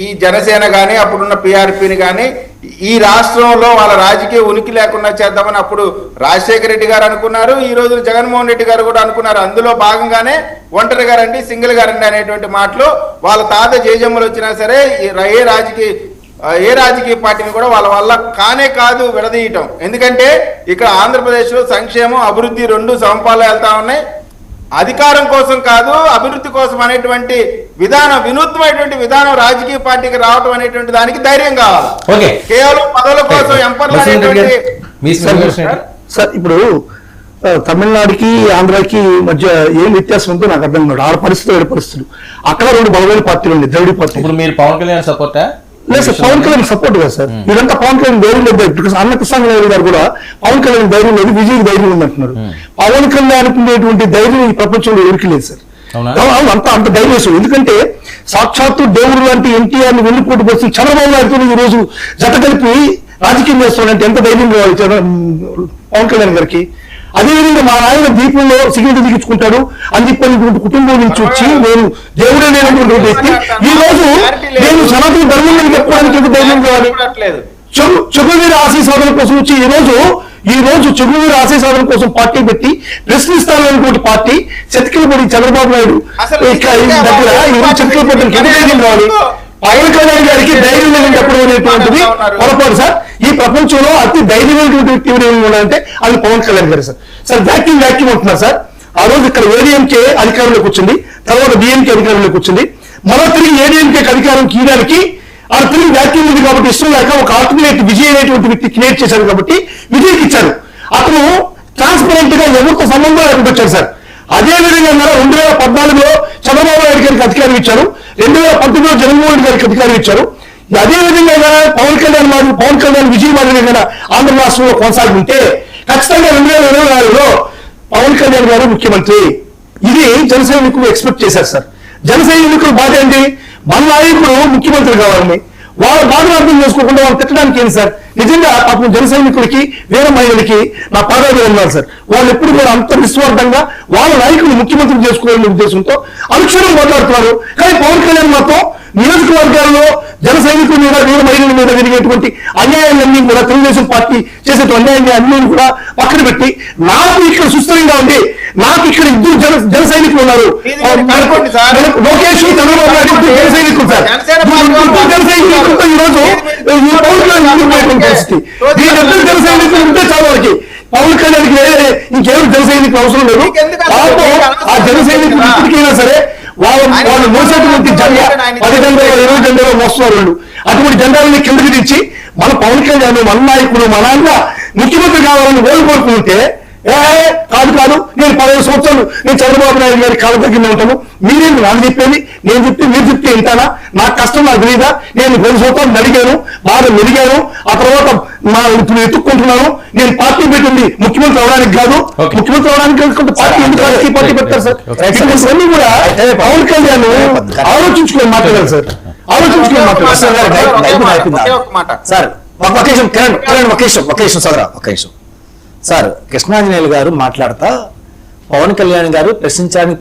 ఈ జనసేన కానీ అప్పుడున్న పిఆర్పిని కానీ ఈ రాష్ట్రంలో వాళ్ళ రాజకీయ ఉనికి లేకుండా చేద్దామని అప్పుడు రాజశేఖర రెడ్డి గారు అనుకున్నారు. ఈ రోజు జగన్మోహన్ రెడ్డి గారు కూడా అనుకున్నారు. అందులో భాగంగానే ఒంటరి గారండి, సింగిల్ గారండి అనేటువంటి మాటలు వాళ్ళ తాత జయజమ్మలు వచ్చినా సరే ఏ రాజకీయ పార్టీని కూడా వాళ్ళ వల్ల కానే కాదు విడదీయటం. ఎందుకంటే ఇక్కడ ఆంధ్రప్రదేశ్లో సంక్షేమం అభివృద్ధి రెండు సమపాలు వెళ్తా ఉన్నాయి. అధికారం కోసం కాదు, అభివృద్ధి కోసం అనేటువంటి విధానం, వినూత్నమైనటువంటి విధానం రాజకీయ పార్టీకి రావటం అనేటువంటి దానికి ధైర్యం కావాలి. కేవలం పదవుల కోసం ఎంపర్లు అనేటువంటి సార్ ఇప్పుడు తమిళనాడుకి ఆంధ్రాకి మధ్య ఏం వ్యత్యాసం ఉందో నాకు అర్థం కాదు. ఆడ పరిస్థితులు ఏడు పరిస్థితులు. అక్కడ రెండు బలమైన పార్టీలు ఉన్నాయి. ద్రవిడ పార్టీ. ఇప్పుడు మీరు పవన్ కళ్యాణ్ సపోర్టా? లేదు సార్, పవన్ కళ్యాణ్ సపోర్ట్ కదా సార్. ఇదంతా పవన్ కళ్యాణ్ ధైర్యం లేదు. బికాస్ అన్నకృష్ణ గారు కూడా పవన్ కళ్యాణ్ ధైర్యం లేదు, విజయ్ ధైర్యం ఉందంటున్నారు. పవన్ కళ్యాణ్ ఉండేటువంటి ధైర్యం ఈ ప్రపంచంలో ఎవరికి లేదు సార్. అంత ధైర్యం. ఎందుకంటే సాక్షాత్తు దేవుడు లాంటి ఎన్టీఆర్ ని వెన్నుపోటు పోసి చంద్రబాబు నాయుడుతో ఈ రోజు జత కలిపి రాజకీయం చేస్తాడంటే ఎంత ధైర్యం కావాలి పవన్ కళ్యాణ్ గారికి. అదేవిధంగా మా ఆయన దీపంలో సిగరెట్ దిగించుకుంటాడు అని చెప్పినటువంటి కుటుంబం నుంచి వచ్చి నేను దేవుడే లేనటువంటి వ్యక్తి ఈ రోజు నేను సనాతన ధర్మం చెప్పుకోవడానికి ఎంత ధైర్యం కావాలి. చెగువీర ఆశయ సాధన కోసం వచ్చి ఈ రోజు చెగువీర ఆశయ సాధన కోసం పార్టీ పెట్టి ప్రశ్నిస్తానటువంటి పార్టీ చతికిలపడి చంద్రబాబు నాయుడు దగ్గర చతికిలపడి ఎంత ధైర్యం కావాలి. పవన్ కళ్యాణ్ గారికి ధైర్యం లేదని చెప్పడం అనేటువంటిది పొరపాటు సార్. ఈ ప్రపంచంలో అతి ధైర్యమైనటువంటి వ్యక్తి అంటే అది పవన్ కళ్యాణ్ గారు సార్. సార్ వ్యాక్యూమ్ అంటున్నారు సార్. ఆ రోజు ఇక్కడ ఏడీఎంకే అధికారంలోకి వచ్చింది, తర్వాత డిఎంకే అధికారంలోకి వచ్చింది. మరో తిరిగి ఏడీఎంకేకి అధికారం కీయడానికి ఆ తిరిగి వ్యాక్యూమ్ ఉంది కాబట్టి ఇష్టం లేక ఒక ఆల్టర్నేట్ విజయ్ అనేటువంటి వ్యక్తి క్రియేట్ చేశారు కాబట్టి విజయ్కి ఇచ్చారు. అతను ట్రాన్స్పరెంట్ గా ఎవరితో సంబంధం లేకుండా వచ్చారు సార్. అదే విధంగా 2014లో చంద్రబాబు నాయుడు గారికి అధికారం ఇచ్చారు, 2019లో జగన్మోహన్ రెడ్డి గారికి అధికారం ఇచ్చారు. అదే విధంగా పవన్ కళ్యాణ్ విజయ్ మాదిరి ఆంధ్ర రాష్ట్రంలో కొనసాగుంటే ఖచ్చితంగా 2024లో పవన్ కళ్యాణ్ గారు ముఖ్యమంత్రి. ఇది జన సైనికులు ఎక్స్పెక్ట్ చేశారు సార్. జన సైనికులు బాధ ఏంటి, మన నాయకుడు ముఖ్యమంత్రి కావాలని. వాళ్ళ బాధను అర్థం చేసుకోకుండా వాళ్ళు తిట్టడానికి ఏంటి సార్. నిజంగా పాపం జన సైనికులకి వేరే మహిళలకి నా పాదాలు ఉన్నారు సార్. వాళ్ళు ఎప్పుడు కూడా అంత నిస్వార్థంగా వాళ్ళ నాయకులు ముఖ్యమంత్రి చేసుకోవాలనే ఉద్దేశంతో అనుక్షణం మాట్లాడుతున్నారు. కానీ పవన్ కళ్యాణ్ మాత్రం నియోజకవర్గాల్లో జన సైనికుల మీద వీర మహిళల మీద జరిగేటువంటి అన్యాయాలన్నీ కూడా తెలుగుదేశం పార్టీ చేసేటువంటి అన్యాయాన్ని అన్ని కూడా పక్కన పెట్టి నాకు ఇక్కడ సుస్థిరంగా ఉంది, నాకు ఇక్కడ ఇద్దరు జన సైనికులు ఉన్నారు, లోకేష్ చంద్రబాబు నాయుడు జన సైనికులు సార్. జన సైనికులతో ఈరోజు పరిస్థితి. దీని జన సైనికులు ఉంటే చాలా వరకు పవన్ కళ్యాణ్కి ఇంకేం జన సైనికులు అవసరం లేదు. ఆ జన సైనికులు ఇప్పటికైనా సరే వాళ్ళు మోసేటువంటి జెండా 10 జెండాలో 20 జెండాలో మోస్తున్నారు వాళ్ళు. అటువంటి జెండాలని కిందకి దించి మన పవన్ కళ్యాణ్ మన నాయకుడు మన నాన్న ముఖ్యమంత్రి కావాలని కోరుకుంటే కాదు నేను 15 సంవత్సరాలు నేను చంద్రబాబు నాయుడు గారి కాళ్ళ దగ్గర ఉంటాను, మీరేం నాకు చెప్పేది, నేను చెప్తే మీరు చెప్తే వింటానా, నాకు కష్టం నాకు తెలియదా, నేను 10 సంవత్సరాలు నడిగాను, బాగా మెలిగాను, ఆ తర్వాత ఇప్పుడు ఎత్తుక్కుంటున్నాను. నేను పార్టీ పెట్టింది ముఖ్యమంత్రి అవడానికి కాదు, ముఖ్యమంత్రి అవడానికి పార్టీ ఎందుకు రాజకీయ పార్టీ పెట్టారు సార్. ఇవన్నీ కూడా పవన్ కళ్యాణ్ ఆలోచించుకొని మాట్లాడారు సార్. ఆలోచించుకొని మాట్లాడారు సార్. సార్ కృష్ణాంజనేయులు గారు మాట్లాడతా పవన్ కళ్యాణ్ గారు ప్రశ్నించడానికి